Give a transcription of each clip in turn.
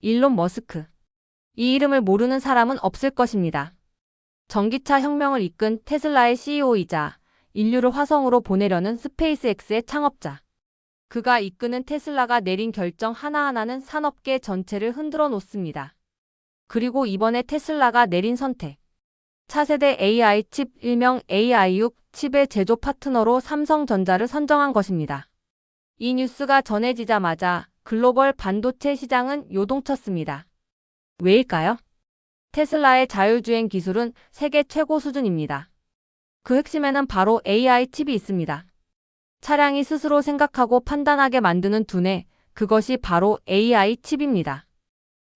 일론 머스크. 이 이름을 모르는 사람은 없을 것입니다. 전기차 혁명을 이끈 테슬라의 CEO이자 인류를 화성으로 보내려는 스페이스X의 창업자. 그가 이끄는 테슬라가 내린 결정 하나하나는 산업계 전체를 흔들어 놓습니다. 그리고 이번에 테슬라가 내린 선택. 차세대 AI 칩 일명 AI6 칩의 제조 파트너로 삼성전자를 선정한 것입니다. 이 뉴스가 전해지자마자 글로벌 반도체 시장은 요동쳤습니다. 왜일까요? 테슬라의 자율주행 기술은 세계 최고 수준입니다. 그 핵심에는 바로 AI 칩이 있습니다. 차량이 스스로 생각하고 판단하게 만드는 두뇌, 그것이 바로 AI 칩입니다.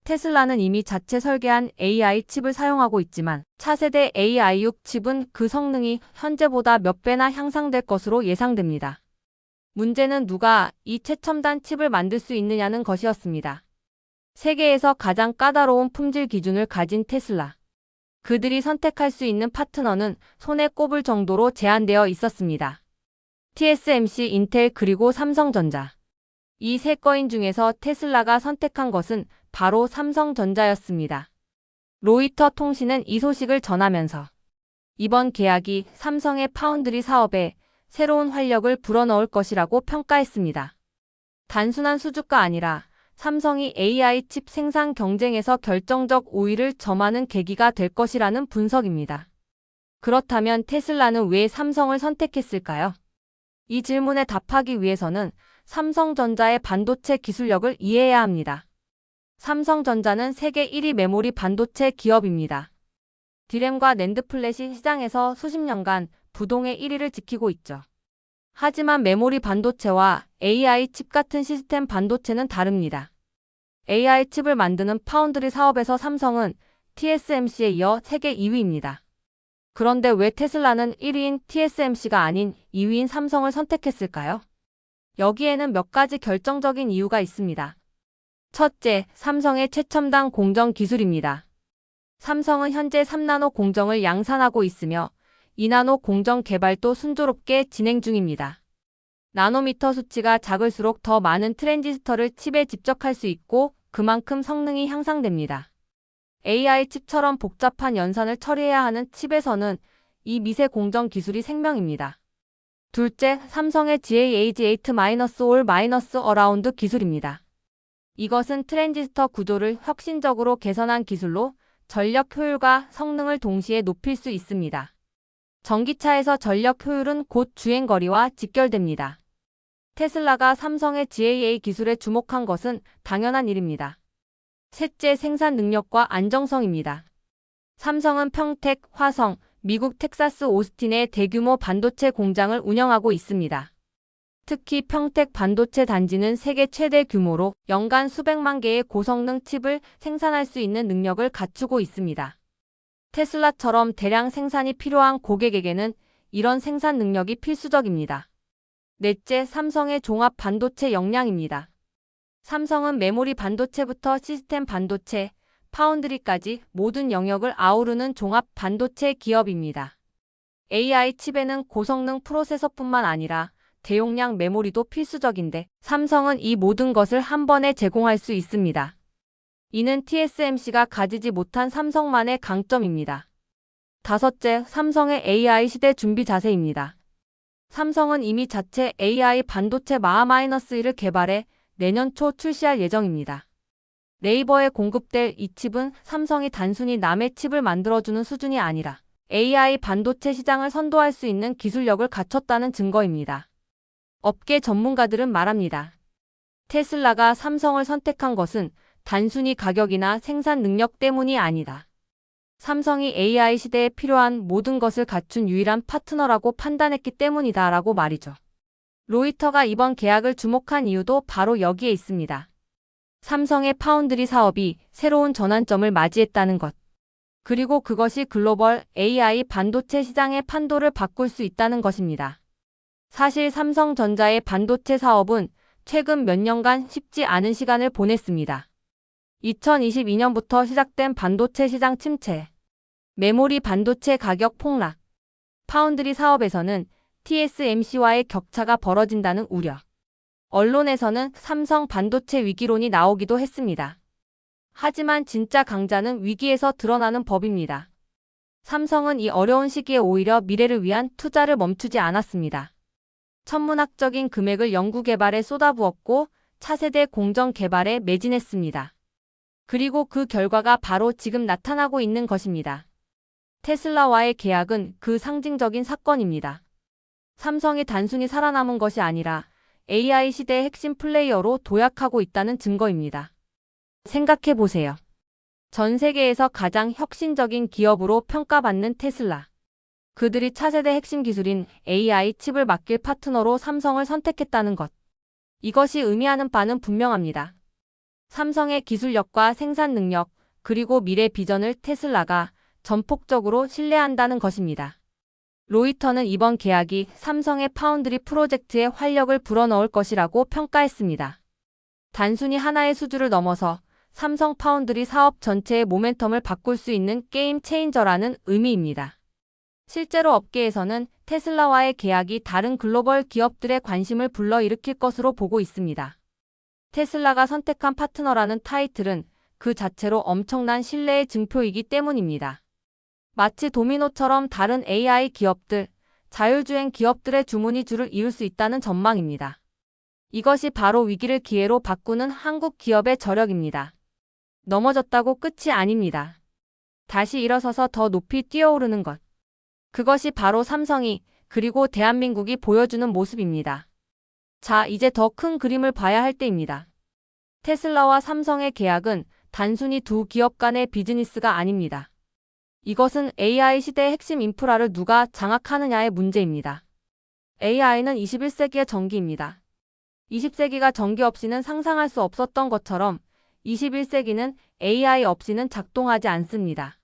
테슬라는 이미 자체 설계한 AI 칩을 사용하고 있지만 차세대 AI6 칩은 그 성능이 현재보다 몇 배나 향상될 것으로 예상됩니다. 문제는 누가 이 최첨단 칩을 만들 수 있느냐는 것이었습니다. 세계에서 가장 까다로운 품질 기준을 가진 테슬라. 그들이 선택할 수 있는 파트너는 손에 꼽을 정도로 제한되어 있었습니다. TSMC, 인텔 그리고 삼성전자. 이 세 거인 중에서 테슬라가 선택한 것은 바로 삼성전자였습니다. 로이터 통신은 이 소식을 전하면서 이번 계약이 삼성의 파운드리 사업에 새로운 활력을 불어넣을 것이라고 평가했습니다. 단순한 수주가 아니라 삼성이 AI 칩 생산 경쟁에서 결정적 우위를 점하는 계기가 될 것이라는 분석입니다. 그렇다면 테슬라는 왜 삼성을 선택했을까요? 이 질문에 답하기 위해서는 삼성전자의 반도체 기술력을 이해해야 합니다. 삼성전자는 세계 1위 메모리 반도체 기업입니다. 디램과 낸드 플래시 시장에서 수십 년간 부동의 1위를 지키고 있죠. 하지만 메모리 반도체와 AI 칩 같은 시스템 반도체는 다릅니다. AI 칩을 만드는 파운드리 사업에서 삼성은 TSMC에 이어 세계 2위입니다. 그런데 왜 테슬라는 1위인 TSMC가 아닌 2위인 삼성을 선택했을까요? 여기에는 몇 가지 결정적인 이유가 있습니다. 첫째, 삼성의 최첨단 공정 기술입니다. 삼성은 현재 3나노 공정을 양산하고 있으며 2나노 공정 개발도 순조롭게 진행 중입니다. 나노미터 수치가 작을수록 더 많은 트랜지스터를 칩에 집적할 수 있고 그만큼 성능이 향상됩니다. AI 칩처럼 복잡한 연산을 처리해야 하는 칩에서는 이 미세 공정 기술이 생명입니다. 둘째, 삼성의 GAH8-All-Around 기술입니다. 이것은 트랜지스터 구조를 혁신적으로 개선한 기술로 전력 효율과 성능을 동시에 높일 수 있습니다. 전기차에서 전력 효율은 곧 주행거리와 직결됩니다. 테슬라가 삼성의 GAA 기술에 주목한 것은 당연한 일입니다. 셋째, 생산 능력과 안정성입니다. 삼성은 평택, 화성, 미국 텍사스 오스틴의 대규모 반도체 공장을 운영하고 있습니다. 특히 평택 반도체 단지는 세계 최대 규모로 연간 수백만 개의 고성능 칩을 생산할 수 있는 능력을 갖추고 있습니다. 테슬라처럼 대량 생산이 필요한 고객에게는 이런 생산 능력이 필수적입니다. 넷째, 삼성의 종합 반도체 역량입니다. 삼성은 메모리 반도체부터 시스템 반도체, 파운드리까지 모든 영역을 아우르는 종합 반도체 기업입니다. AI 칩에는 고성능 프로세서뿐만 아니라 대용량 메모리도 필수적인데 삼성은 이 모든 것을 한 번에 제공할 수 있습니다. 이는 TSMC가 가지지 못한 삼성만의 강점입니다. 다섯째, 삼성의 AI 시대 준비 자세입니다. 삼성은 이미 자체 AI 반도체 마하-1을 개발해 내년 초 출시할 예정입니다. 네이버에 공급될 이 칩은 삼성이 단순히 남의 칩을 만들어주는 수준이 아니라 AI 반도체 시장을 선도할 수 있는 기술력을 갖췄다는 증거입니다. 업계 전문가들은 말합니다. 테슬라가 삼성을 선택한 것은 단순히 가격이나 생산 능력 때문이 아니다. 삼성이 AI 시대에 필요한 모든 것을 갖춘 유일한 파트너라고 판단했기 때문이다라고 말이죠. 로이터가 이번 계약을 주목한 이유도 바로 여기에 있습니다. 삼성의 파운드리 사업이 새로운 전환점을 맞이했다는 것. 그리고 그것이 글로벌 AI 반도체 시장의 판도를 바꿀 수 있다는 것입니다. 사실 삼성전자의 반도체 사업은 최근 몇 년간 쉽지 않은 시간을 보냈습니다. 2022년부터 시작된 반도체 시장 침체, 메모리 반도체 가격 폭락, 파운드리 사업에서는 TSMC와의 격차가 벌어진다는 우려. 언론에서는 삼성 반도체 위기론이 나오기도 했습니다. 하지만 진짜 강자는 위기에서 드러나는 법입니다. 삼성은 이 어려운 시기에 오히려 미래를 위한 투자를 멈추지 않았습니다. 천문학적인 금액을 연구개발에 쏟아부었고 차세대 공정 개발에 매진했습니다. 그리고 그 결과가 바로 지금 나타나고 있는 것입니다. 테슬라와의 계약은 그 상징적인 사건입니다. 삼성이 단순히 살아남은 것이 아니라 AI 시대의 핵심 플레이어로 도약하고 있다는 증거입니다. 생각해보세요. 전 세계에서 가장 혁신적인 기업으로 평가받는 테슬라. 그들이 차세대 핵심 기술인 AI 칩을 맡길 파트너로 삼성을 선택했다는 것. 이것이 의미하는 바는 분명합니다. 삼성의 기술력과 생산 능력, 그리고 미래 비전을 테슬라가 전폭적으로 신뢰한다는 것입니다. 로이터는 이번 계약이 삼성의 파운드리 프로젝트에 활력을 불어넣을 것이라고 평가했습니다. 단순히 하나의 수주를 넘어서 삼성 파운드리 사업 전체의 모멘텀을 바꿀 수 있는 게임 체인저라는 의미입니다. 실제로 업계에서는 테슬라와의 계약이 다른 글로벌 기업들의 관심을 불러일으킬 것으로 보고 있습니다. 테슬라가 선택한 파트너라는 타이틀은 그 자체로 엄청난 신뢰의 증표이기 때문입니다. 마치 도미노처럼 다른 AI 기업들, 자율주행 기업들의 주문이 줄을 이을 수 있다는 전망입니다. 이것이 바로 위기를 기회로 바꾸는 한국 기업의 저력입니다. 넘어졌다고 끝이 아닙니다. 다시 일어서서 더 높이 뛰어오르는 것. 그것이 바로 삼성이, 그리고 대한민국이 보여주는 모습입니다. 자, 이제 더 큰 그림을 봐야 할 때입니다. 테슬라와 삼성의 계약은 단순히 두 기업 간의 비즈니스가 아닙니다. 이것은 AI 시대의 핵심 인프라를 누가 장악하느냐의 문제입니다. AI는 21세기의 전기입니다. 20세기가 전기 없이는 상상할 수 없었던 것처럼 21세기는 AI 없이는 작동하지 않습니다.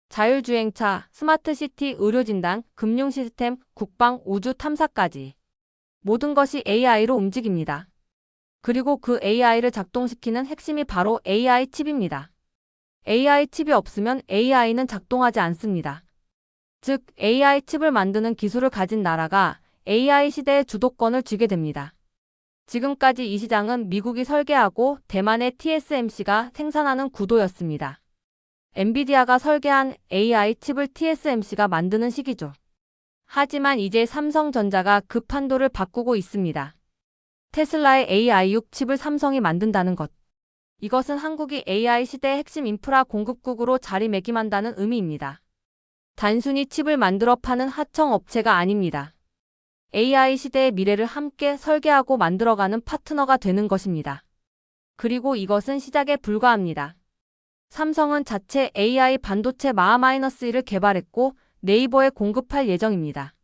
자율주행차, 스마트시티, 의료진단, 금융 시스템, 국방, 우주 탐사까지 모든 것이 AI로 움직입니다. 그리고 그 AI를 작동시키는 핵심이 바로 AI 칩입니다. AI 칩이 없으면 AI는 작동하지 않습니다. 즉, AI 칩을 만드는 기술을 가진 나라가 AI 시대의 주도권을 쥐게 됩니다. 지금까지 이 시장은 미국이 설계하고 대만의 TSMC가 생산하는 구도였습니다. 엔비디아가 설계한 AI 칩을 TSMC가 만드는 시기죠. 하지만 이제 삼성전자가 그 판도를 바꾸고 있습니다. 테슬라의 AI6 칩을 삼성이 만든다는 것. 이것은 한국이 AI 시대의 핵심 인프라 공급국으로 자리매김한다는 의미입니다. 단순히 칩을 만들어 파는 하청 업체가 아닙니다. AI 시대의 미래를 함께 설계하고 만들어가는 파트너가 되는 것입니다. 그리고 이것은 시작에 불과합니다. 삼성은 자체 AI 반도체 마-1을 개발했고 네이버에 공급할 예정입니다.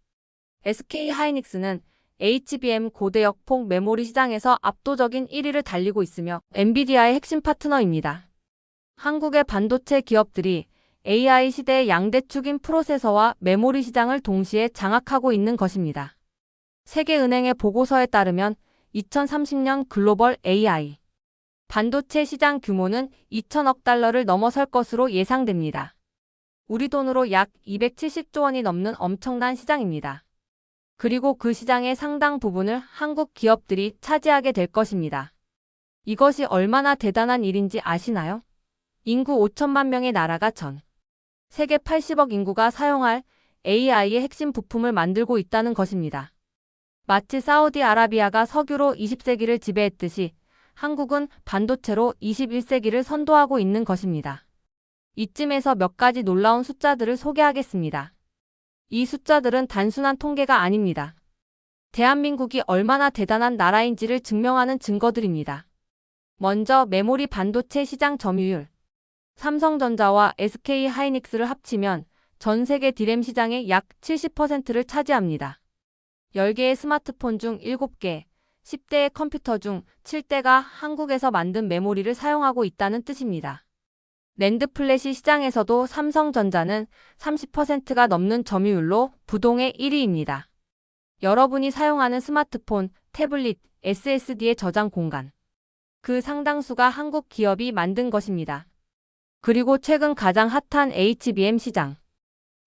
SK 하이닉스는 HBM 고대역 폭 메모리 시장에서 압도적인 1위를 달리고 있으며 엔비디아의 핵심 파트너입니다. 한국의 반도체 기업들이 AI 시대의 양대축인 프로세서와 메모리 시장을 동시에 장악하고 있는 것입니다. 세계은행의 보고서에 따르면 2030년 글로벌 AI 반도체 시장 규모는 2천억 달러를 넘어설 것으로 예상됩니다. 우리 돈으로 약 270조 원이 넘는 엄청난 시장입니다. 그리고 그 시장의 상당 부분을 한국 기업들이 차지하게 될 것입니다. 이것이 얼마나 대단한 일인지 아시나요? 인구 5천만 명의 나라가 전 세계 80억 인구가 사용할 AI의 핵심 부품을 만들고 있다는 것입니다. 마치 사우디아라비아가 석유로 20세기를 지배했듯이 한국은 반도체로 21세기를 선도하고 있는 것입니다. 이쯤에서 몇 가지 놀라운 숫자들을 소개하겠습니다. 이 숫자들은 단순한 통계가 아닙니다. 대한민국이 얼마나 대단한 나라인지를 증명하는 증거들입니다. 먼저 메모리 반도체 시장 점유율. 삼성전자와 SK 하이닉스를 합치면 전 세계 디램 시장의 약 70%를 차지합니다. 10개의 스마트폰 중 7개, 10대의 컴퓨터 중 7대가 한국에서 만든 메모리를 사용하고 있다는 뜻입니다. 낸드 플래시 시장에서도 삼성전자는 30%가 넘는 점유율로 부동의 1위입니다. 여러분이 사용하는 스마트폰, 태블릿, SSD의 저장 공간. 그 상당수가 한국 기업이 만든 것입니다. 그리고 최근 가장 핫한 HBM 시장.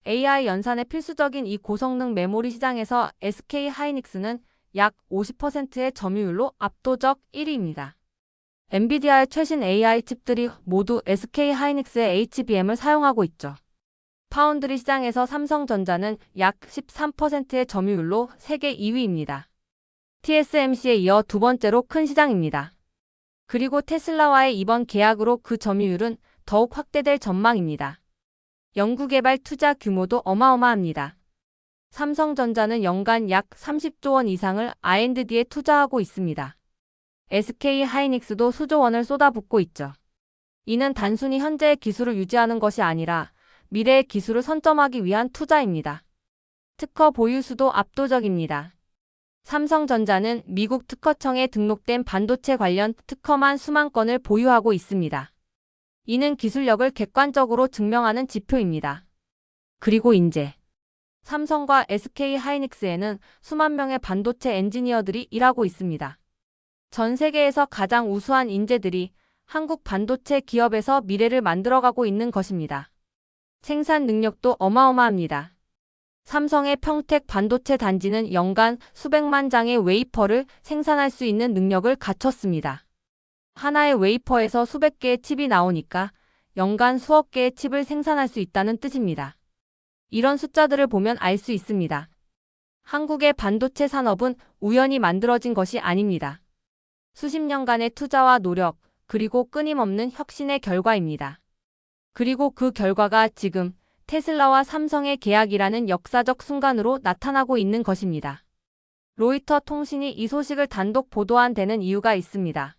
AI 연산에 필수적인 이 고성능 메모리 시장에서 SK 하이닉스는 약 50%의 점유율로 압도적 1위입니다. 엔비디아의 최신 AI 칩들이 모두 SK 하이닉스의 HBM을 사용하고 있죠. 파운드리 시장에서 삼성전자는 약 13%의 점유율로 세계 2위입니다. TSMC에 이어 두 번째로 큰 시장입니다. 그리고 테슬라와의 이번 계약으로 그 점유율은 더욱 확대될 전망입니다. 연구개발 투자 규모도 어마어마합니다. 삼성전자는 연간 약 30조 원 이상을 R&D에 투자하고 있습니다. SK 하이닉스도 수조 원을 쏟아붓고 있죠. 이는 단순히 현재의 기술을 유지하는 것이 아니라 미래의 기술을 선점하기 위한 투자입니다. 특허 보유수도 압도적입니다. 삼성전자는 미국 특허청에 등록된 반도체 관련 특허만 수만 건을 보유하고 있습니다. 이는 기술력을 객관적으로 증명하는 지표입니다. 그리고 인재. 삼성과 SK 하이닉스에는 수만 명의 반도체 엔지니어들이 일하고 있습니다. 전 세계에서 가장 우수한 인재들이 한국 반도체 기업에서 미래를 만들어가고 있는 것입니다. 생산 능력도 어마어마합니다. 삼성의 평택 반도체 단지는 연간 수백만 장의 웨이퍼를 생산할 수 있는 능력을 갖췄습니다. 하나의 웨이퍼에서 수백 개의 칩이 나오니까 연간 수억 개의 칩을 생산할 수 있다는 뜻입니다. 이런 숫자들을 보면 알 수 있습니다. 한국의 반도체 산업은 우연히 만들어진 것이 아닙니다. 수십 년간의 투자와 노력, 그리고 끊임없는 혁신의 결과입니다. 그리고 그 결과가 지금 테슬라와 삼성의 계약이라는 역사적 순간으로 나타나고 있는 것입니다. 로이터 통신이 이 소식을 단독 보도한 데는 이유가 있습니다.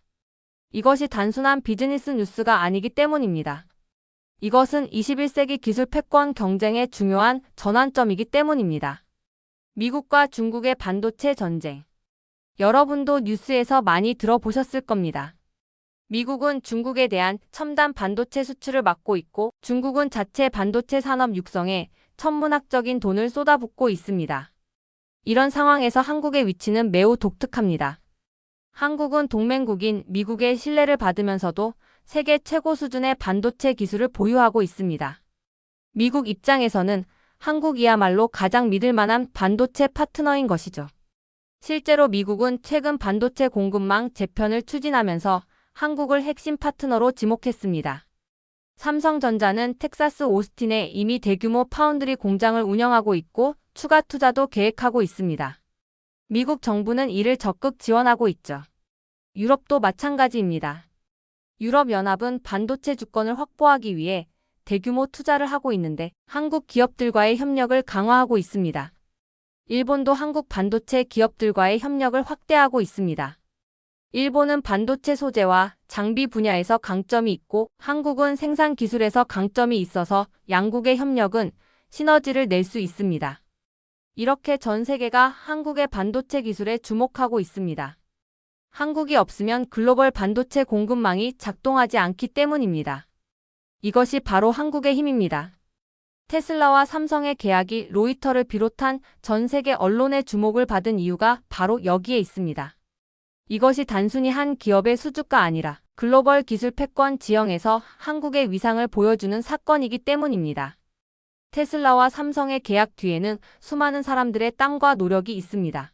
이것이 단순한 비즈니스 뉴스가 아니기 때문입니다. 이것은 21세기 기술 패권 경쟁의 중요한 전환점이기 때문입니다. 미국과 중국의 반도체 전쟁. 여러분도 뉴스에서 많이 들어보셨을 겁니다. 미국은 중국에 대한 첨단 반도체 수출을 막고 있고 중국은 자체 반도체 산업 육성에 천문학적인 돈을 쏟아붓고 있습니다. 이런 상황에서 한국의 위치는 매우 독특합니다. 한국은 동맹국인 미국의 신뢰를 받으면서도 세계 최고 수준의 반도체 기술을 보유하고 있습니다. 미국 입장에서는 한국이야말로 가장 믿을 만한 반도체 파트너인 것이죠. 실제로 미국은 최근 반도체 공급망 재편을 추진하면서 한국을 핵심 파트너로 지목했습니다. 삼성전자는 텍사스 오스틴에 이미 대규모 파운드리 공장을 운영하고 있고 추가 투자도 계획하고 있습니다. 미국 정부는 이를 적극 지원하고 있죠. 유럽도 마찬가지입니다. 유럽연합은 반도체 주권을 확보하기 위해 대규모 투자를 하고 있는데 한국 기업들과의 협력을 강화하고 있습니다. 일본도 한국 반도체 기업들과의 협력을 확대하고 있습니다. 일본은 반도체 소재와 장비 분야에서 강점이 있고 한국은 생산 기술에서 강점이 있어서 양국의 협력은 시너지를 낼 수 있습니다. 이렇게 전 세계가 한국의 반도체 기술에 주목하고 있습니다. 한국이 없으면 글로벌 반도체 공급망이 작동하지 않기 때문입니다. 이것이 바로 한국의 힘입니다. 테슬라와 삼성의 계약이 로이터를 비롯한 전 세계 언론의 주목을 받은 이유가 바로 여기에 있습니다. 이것이 단순히 한 기업의 수주가 아니라 글로벌 기술 패권 지형에서 한국의 위상을 보여주는 사건이기 때문입니다. 테슬라와 삼성의 계약 뒤에는 수많은 사람들의 땀과 노력이 있습니다.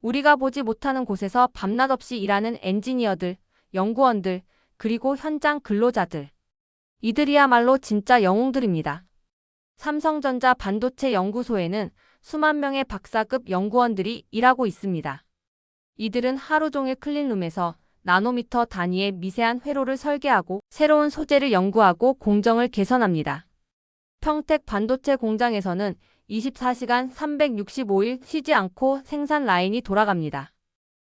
우리가 보지 못하는 곳에서 밤낮 없이 일하는 엔지니어들, 연구원들, 그리고 현장 근로자들. 이들이야말로 진짜 영웅들입니다. 삼성전자 반도체 연구소에는 수만 명의 박사급 연구원들이 일하고 있습니다. 이들은 하루 종일 클린룸에서 나노미터 단위의 미세한 회로를 설계하고 새로운 소재를 연구하고 공정을 개선합니다. 평택 반도체 공장에서는 24시간 365일 쉬지 않고 생산 라인이 돌아갑니다.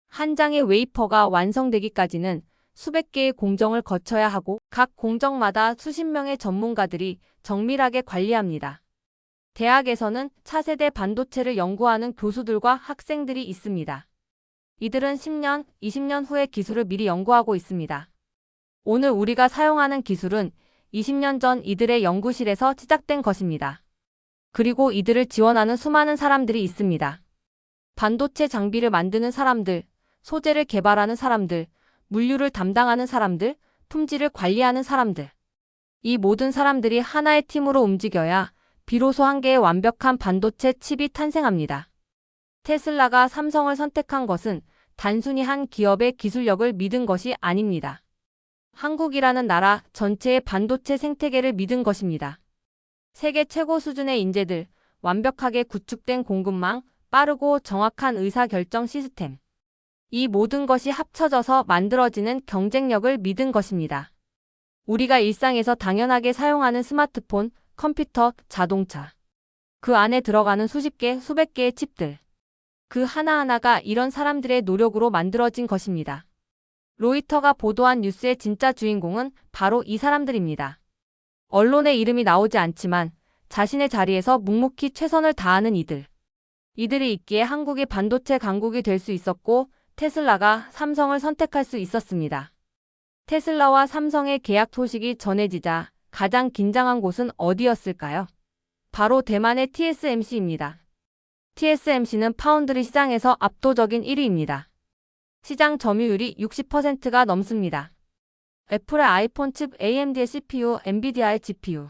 한 장의 웨이퍼가 완성되기까지는 수백 개의 공정을 거쳐야 하고 각 공정마다 수십 명의 전문가들이 정밀하게 관리합니다. 대학에서는 차세대 반도체를 연구하는 교수들과 학생들이 있습니다. 이들은 10년, 20년 후의 기술을 미리 연구하고 있습니다. 오늘 우리가 사용하는 기술은 20년 전 이들의 연구실에서 시작된 것입니다. 그리고 이들을 지원하는 수많은 사람들이 있습니다. 반도체 장비를 만드는 사람들, 소재를 개발하는 사람들, 물류를 담당하는 사람들, 품질을 관리하는 사람들. 이 모든 사람들이 하나의 팀으로 움직여야 비로소 한 개의 완벽한 반도체 칩이 탄생합니다. 테슬라가 삼성을 선택한 것은 단순히 한 기업의 기술력을 믿은 것이 아닙니다. 한국이라는 나라 전체의 반도체 생태계를 믿은 것입니다. 세계 최고 수준의 인재들, 완벽하게 구축된 공급망, 빠르고 정확한 의사결정 시스템. 이 모든 것이 합쳐져서 만들어지는 경쟁력을 믿은 것입니다. 우리가 일상에서 당연하게 사용하는 스마트폰, 컴퓨터, 자동차. 그 안에 들어가는 수십 개, 수백 개의 칩들. 그 하나하나가 이런 사람들의 노력으로 만들어진 것입니다. 로이터가 보도한 뉴스의 진짜 주인공은 바로 이 사람들입니다. 언론의 이름이 나오지 않지만 자신의 자리에서 묵묵히 최선을 다하는 이들. 이들이 있기에 한국이 반도체 강국이 될 수 있었고 테슬라가 삼성을 선택할 수 있었습니다. 테슬라와 삼성의 계약 소식이 전해지자 가장 긴장한 곳은 어디였을까요? 바로 대만의 TSMC입니다. TSMC는 파운드리 시장에서 압도적인 1위입니다. 시장 점유율이 60%가 넘습니다. 애플의 아이폰 칩, AMD의 CPU, 엔비디아의 GPU.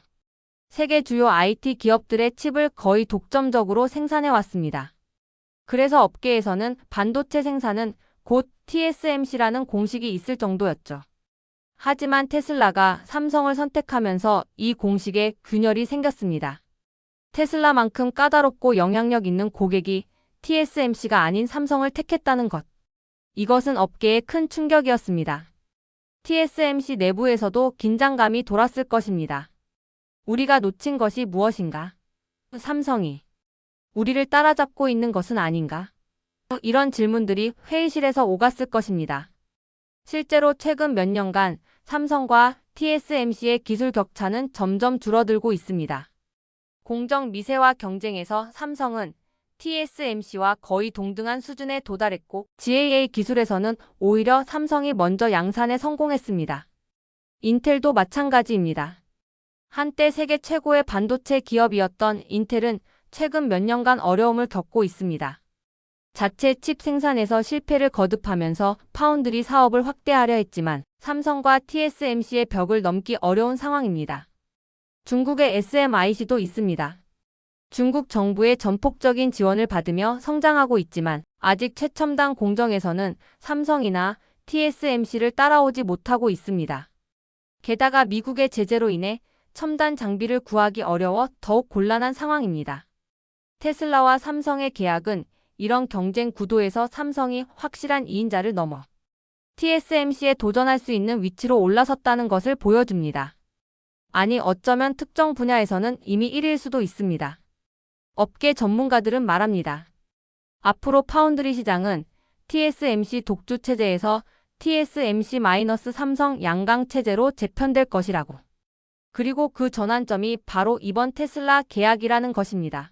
세계 주요 IT 기업들의 칩을 거의 독점적으로 생산해왔습니다. 그래서 업계에서는 반도체 생산은 곧 TSMC라는 공식이 있을 정도였죠. 하지만 테슬라가 삼성을 선택하면서 이 공식에 균열이 생겼습니다. 테슬라만큼 까다롭고 영향력 있는 고객이 TSMC가 아닌 삼성을 택했다는 것. 이것은 업계에 큰 충격이었습니다. TSMC 내부에서도 긴장감이 돌았을 것입니다. 우리가 놓친 것이 무엇인가? 삼성이 우리를 따라잡고 있는 것은 아닌가? 이런 질문들이 회의실에서 오갔을 것입니다. 실제로 최근 몇 년간 삼성과 TSMC의 기술 격차는 점점 줄어들고 있습니다. 공정 미세화 경쟁에서 삼성은 TSMC와 거의 동등한 수준에 도달했고 GAA 기술에서는 오히려 삼성이 먼저 양산에 성공했습니다. 인텔도 마찬가지입니다. 한때 세계 최고의 반도체 기업이었던 인텔은 최근 몇 년간 어려움을 겪고 있습니다. 자체 칩 생산에서 실패를 거듭하면서 파운드리 사업을 확대하려 했지만 삼성과 TSMC의 벽을 넘기 어려운 상황입니다. 중국의 SMIC도 있습니다. 중국 정부의 전폭적인 지원을 받으며 성장하고 있지만 아직 최첨단 공정에서는 삼성이나 TSMC를 따라오지 못하고 있습니다. 게다가 미국의 제재로 인해 첨단 장비를 구하기 어려워 더욱 곤란한 상황입니다. 테슬라와 삼성의 계약은 이런 경쟁 구도에서 삼성이 확실한 2인자를 넘어 TSMC에 도전할 수 있는 위치로 올라섰다는 것을 보여줍니다. 아니 어쩌면 특정 분야에서는 이미 1위일 수도 있습니다. 업계 전문가들은 말합니다. 앞으로 파운드리 시장은 TSMC 독주 체제에서 TSMC-삼성 양강 체제로 재편될 것이라고. 그리고 그 전환점이 바로 이번 테슬라 계약이라는 것입니다.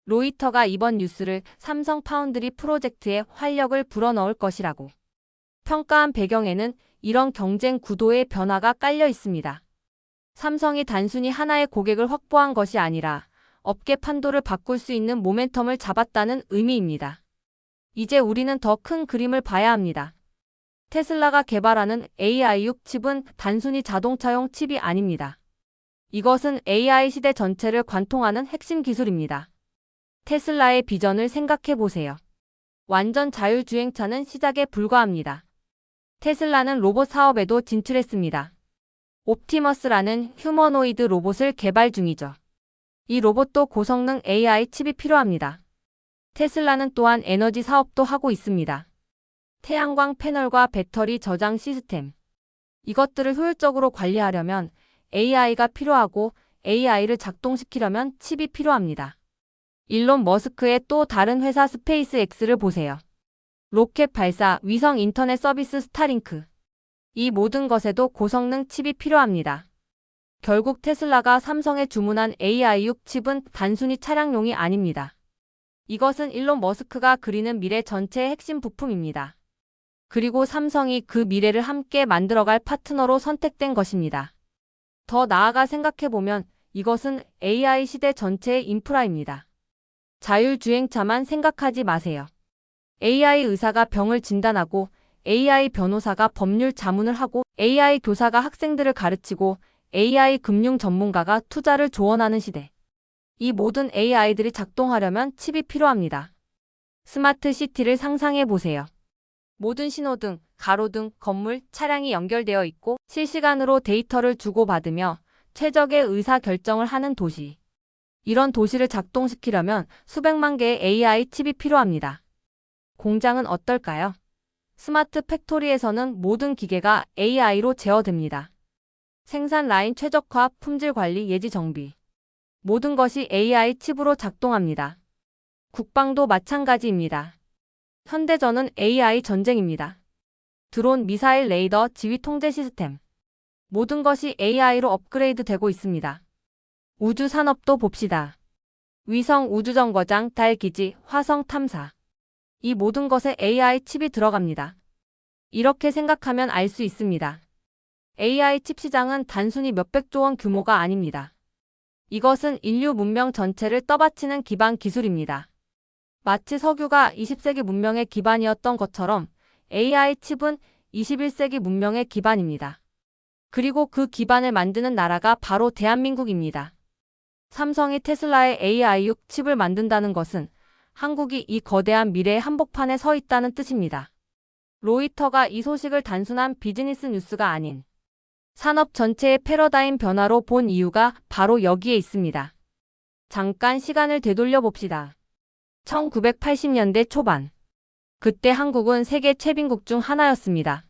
로이터가 이번 뉴스를 삼성 파운드리 프로젝트에 활력을 불어넣을 것이라고 평가한 배경에는 이런 경쟁 구도의 변화가 깔려 있습니다. 삼성이 단순히 하나의 고객을 확보한 것이 아니라 업계 판도를 바꿀 수 있는 모멘텀을 잡았다는 의미입니다. 이제 우리는 더 큰 그림을 봐야 합니다. 테슬라가 개발하는 AI6 칩은 단순히 자동차용 칩이 아닙니다. 이것은 AI 시대 전체를 관통하는 핵심 기술입니다. 테슬라의 비전을 생각해 보세요. 완전 자율주행차는 시작에 불과합니다. 테슬라는 로봇 사업에도 진출했습니다. 옵티머스라는 휴머노이드 로봇을 개발 중이죠. 이 로봇도 고성능 AI 칩이 필요합니다. 테슬라는 또한 에너지 사업도 하고 있습니다. 태양광 패널과 배터리 저장 시스템. 이것들을 효율적으로 관리하려면 AI가 필요하고 AI를 작동시키려면 칩이 필요합니다. 일론 머스크의 또 다른 회사 스페이스X를 보세요. 로켓 발사, 위성 인터넷 서비스 스타링크. 이 모든 것에도 고성능 칩이 필요합니다. 결국 테슬라가 삼성에 주문한 AI6 칩은 단순히 차량용이 아닙니다. 이것은 일론 머스크가 그리는 미래 전체의 핵심 부품입니다. 그리고 삼성이 그 미래를 함께 만들어갈 파트너로 선택된 것입니다. 더 나아가 생각해보면 이것은 AI 시대 전체의 인프라입니다. 자율주행차만 생각하지 마세요. AI 의사가 병을 진단하고 AI 변호사가 법률 자문을 하고 AI 교사가 학생들을 가르치고 AI 금융 전문가가 투자를 조언하는 시대. 이 모든 AI들이 작동하려면 칩이 필요합니다. 스마트 시티를 상상해 보세요. 모든 신호등, 가로등, 건물, 차량이 연결되어 있고 실시간으로 데이터를 주고받으며 최적의 의사 결정을 하는 도시. 이런 도시를 작동시키려면 수백만 개의 AI 칩이 필요합니다. 공장은 어떨까요? 스마트 팩토리에서는 모든 기계가 AI로 제어됩니다. 생산 라인 최적화, 품질 관리, 예지 정비. 모든 것이 AI 칩으로 작동합니다. 국방도 마찬가지입니다. 현대전은 AI 전쟁입니다. 드론, 미사일, 레이더, 지휘 통제 시스템. 모든 것이 AI로 업그레이드 되고 있습니다. 우주 산업도 봅시다. 위성 우주정거장, 달 기지, 화성 탐사. 이 모든 것에 AI 칩이 들어갑니다. 이렇게 생각하면 알 수 있습니다. AI 칩 시장은 단순히 몇백조 원 규모가 아닙니다. 이것은 인류 문명 전체를 떠받치는 기반 기술입니다. 마치 석유가 20세기 문명의 기반이었던 것처럼 AI 칩은 21세기 문명의 기반입니다. 그리고 그 기반을 만드는 나라가 바로 대한민국입니다. 삼성이 테슬라의 AI6 칩을 만든다는 것은 한국이 이 거대한 미래의 한복판에 서 있다는 뜻입니다. 로이터가 이 소식을 단순한 비즈니스 뉴스가 아닌 산업 전체의 패러다임 변화로 본 이유가 바로 여기에 있습니다. 잠깐 시간을 되돌려 봅시다. 1980년대 초반. 그때 한국은 세계 최빈국 중 하나였습니다.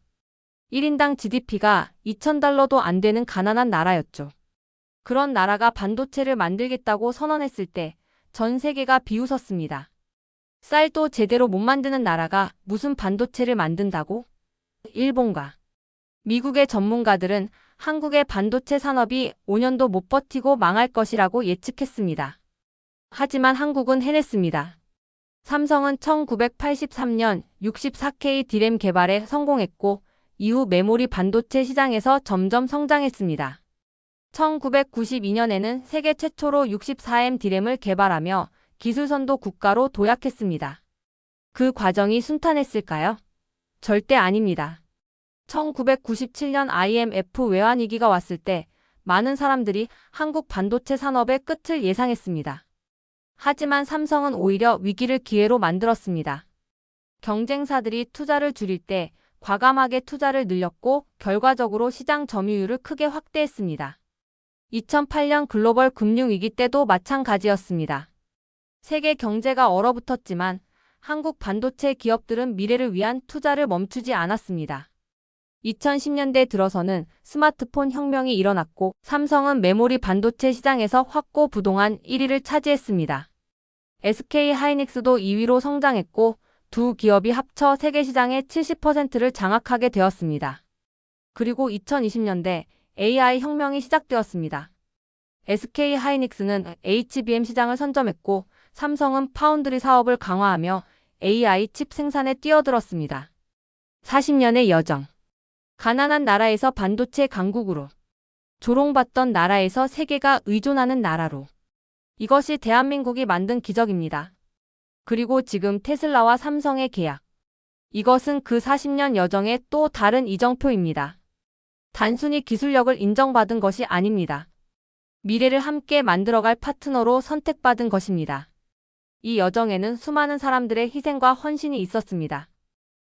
1인당 GDP가 $2,000도 안 되는 가난한 나라였죠. 그런 나라가 반도체를 만들겠다고 선언했을 때 전 세계가 비웃었습니다. 쌀도 제대로 못 만드는 나라가 무슨 반도체를 만든다고? 일본과 미국의 전문가들은 한국의 반도체 산업이 5년도 못 버티고 망할 것이라고 예측했습니다. 하지만 한국은 해냈습니다. 삼성은 1983년 64K D램 개발에 성공했고 이후 메모리 반도체 시장에서 점점 성장했습니다. 1992년에는 세계 최초로 64M D램을 개발하며 기술선도 국가로 도약했습니다. 그 과정이 순탄했을까요? 절대 아닙니다. 1997년 IMF 외환위기가 왔을 때 많은 사람들이 한국 반도체 산업의 끝을 예상했습니다. 하지만 삼성은 오히려 위기를 기회로 만들었습니다. 경쟁사들이 투자를 줄일 때 과감하게 투자를 늘렸고 결과적으로 시장 점유율을 크게 확대했습니다. 2008년 글로벌 금융위기 때도 마찬가지였습니다. 세계 경제가 얼어붙었지만 한국 반도체 기업들은 미래를 위한 투자를 멈추지 않았습니다. 2010년대 들어서는 스마트폰 혁명이 일어났고 삼성은 메모리 반도체 시장에서 확고부동한 1위를 차지했습니다. SK하이닉스도 2위로 성장했고 두 기업이 합쳐 세계 시장의 70%를 장악하게 되었습니다. 그리고 2020년대 AI 혁명이 시작되었습니다. SK하이닉스는 HBM 시장을 선점했고 삼성은 파운드리 사업을 강화하며 AI 칩 생산에 뛰어들었습니다. 40년의 여정. 가난한 나라에서 반도체 강국으로, 조롱받던 나라에서 세계가 의존하는 나라로. 이것이 대한민국이 만든 기적입니다. 그리고 지금 테슬라와 삼성의 계약. 이것은 그 40년 여정의 또 다른 이정표입니다. 단순히 기술력을 인정받은 것이 아닙니다. 미래를 함께 만들어갈 파트너로 선택받은 것입니다. 이 여정에는 수많은 사람들의 희생과 헌신이 있었습니다.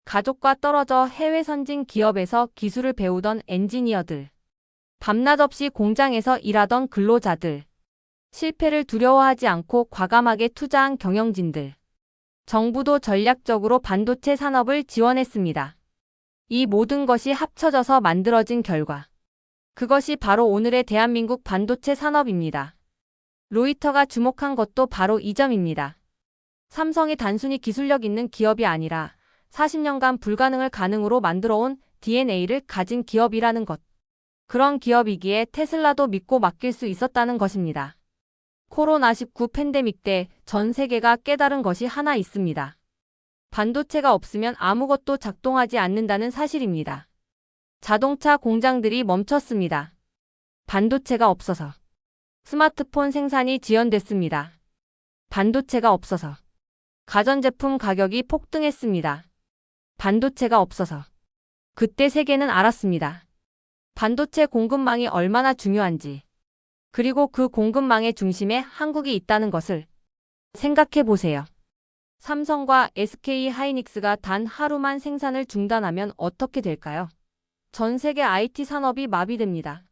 가족과 떨어져 해외 선진 기업에서 기술을 배우던 엔지니어들, 밤낮 없이 공장에서 일하던 근로자들, 실패를 두려워하지 않고 과감하게 투자한 경영진들, 정부도 전략적으로 반도체 산업을 지원했습니다. 이 모든 것이 합쳐져서 만들어진 결과. 그것이 바로 오늘의 대한민국 반도체 산업입니다. 로이터가 주목한 것도 바로 이 점입니다. 삼성이 단순히 기술력 있는 기업이 아니라 40년간 불가능을 가능으로 만들어온 DNA를 가진 기업이라는 것. 그런 기업이기에 테슬라도 믿고 맡길 수 있었다는 것입니다. 코로나19 팬데믹 때 전 세계가 깨달은 것이 하나 있습니다. 반도체가 없으면 아무것도 작동하지 않는다는 사실입니다. 자동차 공장들이 멈췄습니다. 반도체가 없어서. 스마트폰 생산이 지연됐습니다. 반도체가 없어서. 가전제품 가격이 폭등했습니다. 반도체가 없어서. 그때 세계는 알았습니다. 반도체 공급망이 얼마나 중요한지. 그리고 그 공급망의 중심에 한국이 있다는 것을 생각해 보세요. 삼성과 SK 하이닉스가 단 하루만 생산을 중단하면 어떻게 될까요? 전 세계 IT 산업이 마비됩니다.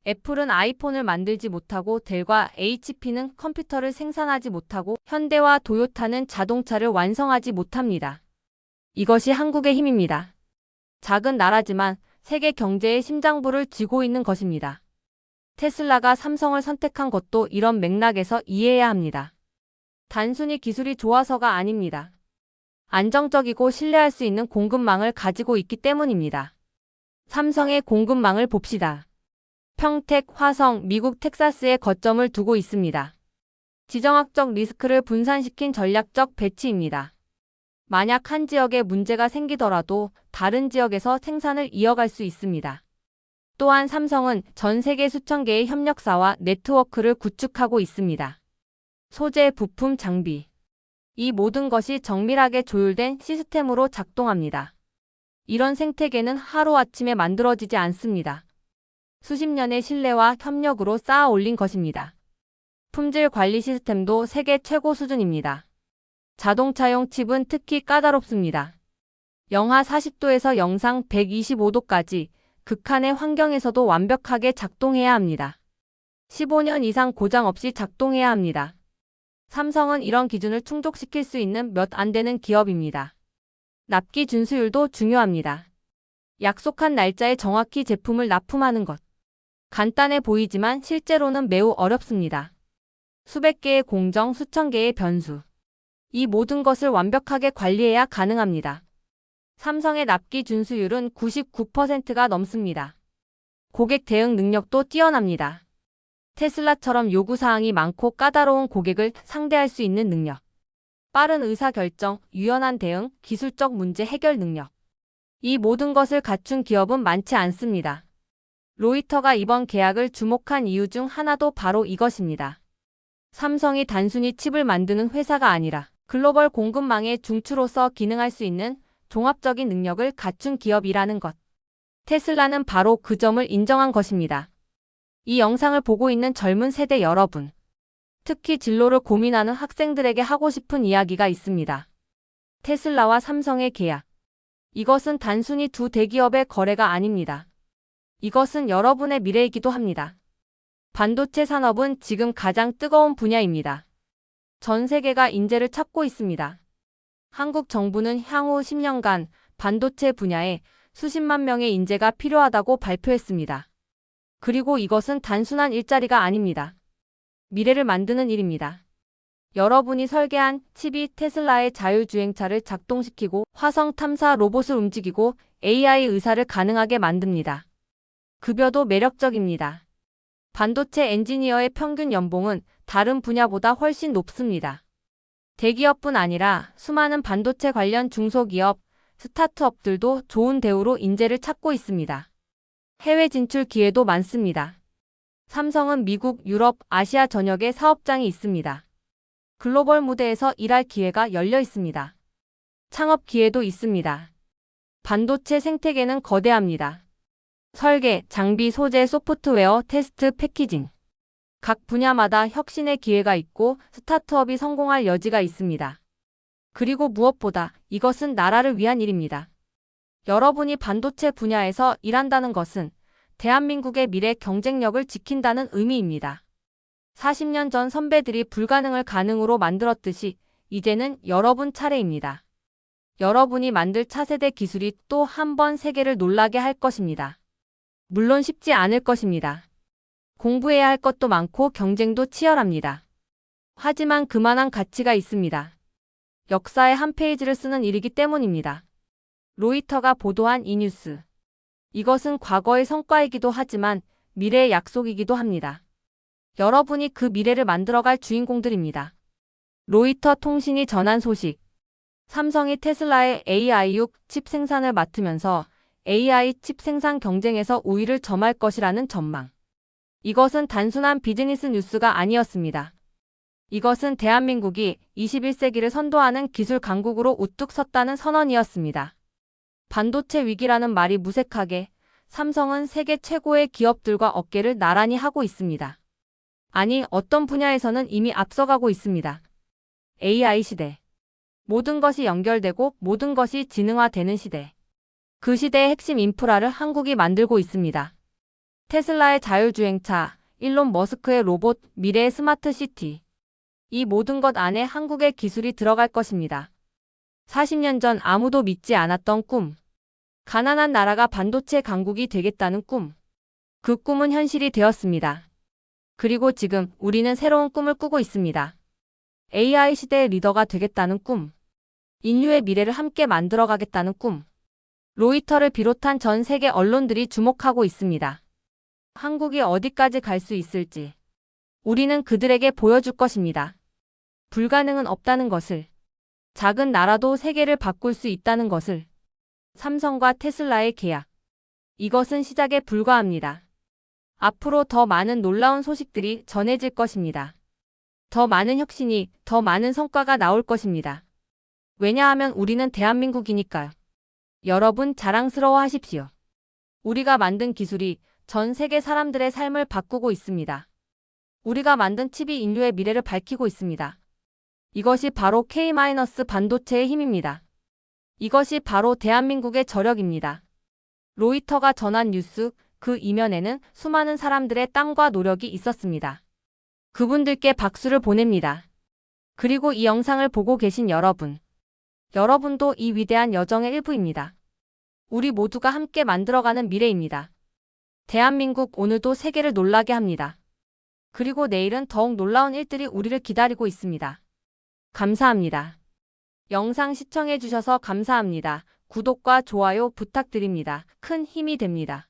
애플은 아이폰을 만들지 못하고 델과 HP는 컴퓨터를 생산하지 못하고 현대와 도요타는 자동차를 완성하지 못합니다. 이것이 한국의 힘입니다. 작은 나라지만 세계 경제의 심장부를 쥐고 있는 것입니다. 테슬라가 삼성을 선택한 것도 이런 맥락에서 이해해야 합니다. 단순히 기술이 좋아서가 아닙니다. 안정적이고 신뢰할 수 있는 공급망을 가지고 있기 때문입니다. 삼성의 공급망을 봅시다. 평택, 화성, 미국 텍사스에 거점을 두고 있습니다. 지정학적 리스크를 분산시킨 전략적 배치입니다. 만약 한 지역에 문제가 생기더라도 다른 지역에서 생산을 이어갈 수 있습니다. 또한 삼성은 전 세계 수천 개의 협력사와 네트워크를 구축하고 있습니다. 소재, 부품, 장비. 이 모든 것이 정밀하게 조율된 시스템으로 작동합니다. 이런 생태계는 하루아침에 만들어지지 않습니다. 수십 년의 신뢰와 협력으로 쌓아 올린 것입니다. 품질 관리 시스템도 세계 최고 수준입니다. 자동차용 칩은 특히 까다롭습니다. 영하 40도에서 영상 125도까지 극한의 환경에서도 완벽하게 작동해야 합니다. 15년 이상 고장 없이 작동해야 합니다. 삼성은 이런 기준을 충족시킬 수 있는 몇 안 되는 기업입니다. 납기 준수율도 중요합니다. 약속한 날짜에 정확히 제품을 납품하는 것. 간단해 보이지만 실제로는 매우 어렵습니다. 수백 개의 공정, 수천 개의 변수. 이 모든 것을 완벽하게 관리해야 가능합니다. 삼성의 납기 준수율은 99%가 넘습니다. 고객 대응 능력도 뛰어납니다. 테슬라처럼 요구사항이 많고 까다로운 고객을 상대할 수 있는 능력. 빠른 의사결정, 유연한 대응, 기술적 문제 해결 능력. 이 모든 것을 갖춘 기업은 많지 않습니다. 로이터가 이번 계약을 주목한 이유 중 하나도 바로 이것입니다. 삼성이 단순히 칩을 만드는 회사가 아니라 글로벌 공급망의 중추로서 기능할 수 있는 종합적인 능력을 갖춘 기업이라는 것. 테슬라는 바로 그 점을 인정한 것입니다. 이 영상을 보고 있는 젊은 세대 여러분, 특히 진로를 고민하는 학생들에게 하고 싶은 이야기가 있습니다. 테슬라와 삼성의 계약. 이것은 단순히 두 대기업의 거래가 아닙니다. 이것은 여러분의 미래이기도 합니다. 반도체 산업은 지금 가장 뜨거운 분야입니다. 전 세계가 인재를 찾고 있습니다. 한국 정부는 향후 10년간 반도체 분야에 수십만 명의 인재가 필요하다고 발표했습니다. 그리고 이것은 단순한 일자리가 아닙니다. 미래를 만드는 일입니다. 여러분이 설계한 칩이 테슬라의 자율주행차를 작동시키고 화성 탐사 로봇을 움직이고 AI 의사를 가능하게 만듭니다. 급여도 매력적입니다. 반도체 엔지니어의 평균 연봉은 다른 분야보다 훨씬 높습니다. 대기업뿐 아니라 수많은 반도체 관련 중소기업, 스타트업들도 좋은 대우로 인재를 찾고 있습니다. 해외 진출 기회도 많습니다. 삼성은 미국, 유럽, 아시아 전역에 사업장이 있습니다. 글로벌 무대에서 일할 기회가 열려 있습니다. 창업 기회도 있습니다. 반도체 생태계는 거대합니다. 설계, 장비, 소재, 소프트웨어, 테스트, 패키징. 각 분야마다 혁신의 기회가 있고 스타트업이 성공할 여지가 있습니다. 그리고 무엇보다 이것은 나라를 위한 일입니다. 여러분이 반도체 분야에서 일한다는 것은 대한민국의 미래 경쟁력을 지킨다는 의미입니다. 40년 전 선배들이 불가능을 가능으로 만들었듯이 이제는 여러분 차례입니다. 여러분이 만들 차세대 기술이 또 한 번 세계를 놀라게 할 것입니다. 물론 쉽지 않을 것입니다. 공부해야 할 것도 많고 경쟁도 치열합니다. 하지만 그만한 가치가 있습니다. 역사의 한 페이지를 쓰는 일이기 때문입니다. 로이터가 보도한 이 뉴스. 이것은 과거의 성과이기도 하지만 미래의 약속이기도 합니다. 여러분이 그 미래를 만들어갈 주인공들입니다. 로이터 통신이 전한 소식. 삼성이 테슬라의 AI6 칩 생산을 맡으면서 AI 칩 생산 경쟁에서 우위를 점할 것이라는 전망. 이것은 단순한 비즈니스 뉴스가 아니었습니다. 이것은 대한민국이 21세기를 선도하는 기술 강국으로 우뚝 섰다는 선언이었습니다. 반도체 위기라는 말이 무색하게 삼성은 세계 최고의 기업들과 어깨를 나란히 하고 있습니다. 아니, 어떤 분야에서는 이미 앞서가고 있습니다. AI 시대. 모든 것이 연결되고 모든 것이 지능화되는 시대. 그 시대의 핵심 인프라를 한국이 만들고 있습니다. 테슬라의 자율주행차, 일론 머스크의 로봇, 미래의 스마트 시티. 이 모든 것 안에 한국의 기술이 들어갈 것입니다. 40년 전 아무도 믿지 않았던 꿈. 가난한 나라가 반도체 강국이 되겠다는 꿈. 그 꿈은 현실이 되었습니다. 그리고 지금 우리는 새로운 꿈을 꾸고 있습니다. AI 시대의 리더가 되겠다는 꿈. 인류의 미래를 함께 만들어가겠다는 꿈. 로이터를 비롯한 전 세계 언론들이 주목하고 있습니다. 한국이 어디까지 갈 수 있을지 우리는 그들에게 보여줄 것입니다. 불가능은 없다는 것을. 작은 나라도 세계를 바꿀 수 있다는 것을. 삼성과 테슬라의 계약. 이것은 시작에 불과합니다. 앞으로 더 많은 놀라운 소식들이 전해질 것입니다. 더 많은 혁신이, 더 많은 성과가 나올 것입니다. 왜냐하면 우리는 대한민국이니까요. 여러분 자랑스러워 하십시오. 우리가 만든 기술이 전 세계 사람들의 삶을 바꾸고 있습니다. 우리가 만든 칩이 인류의 미래를 밝히고 있습니다. 이것이 바로 K-반도체의 힘입니다. 이것이 바로 대한민국의 저력입니다. 로이터가 전한 뉴스, 그 이면에는 수많은 사람들의 땀과 노력이 있었습니다. 그분들께 박수를 보냅니다. 그리고 이 영상을 보고 계신 여러분. 여러분도 이 위대한 여정의 일부입니다. 우리 모두가 함께 만들어가는 미래입니다. 대한민국 오늘도 세계를 놀라게 합니다. 그리고 내일은 더욱 놀라운 일들이 우리를 기다리고 있습니다. 감사합니다. 영상 시청해주셔서 감사합니다. 구독과 좋아요 부탁드립니다. 큰 힘이 됩니다.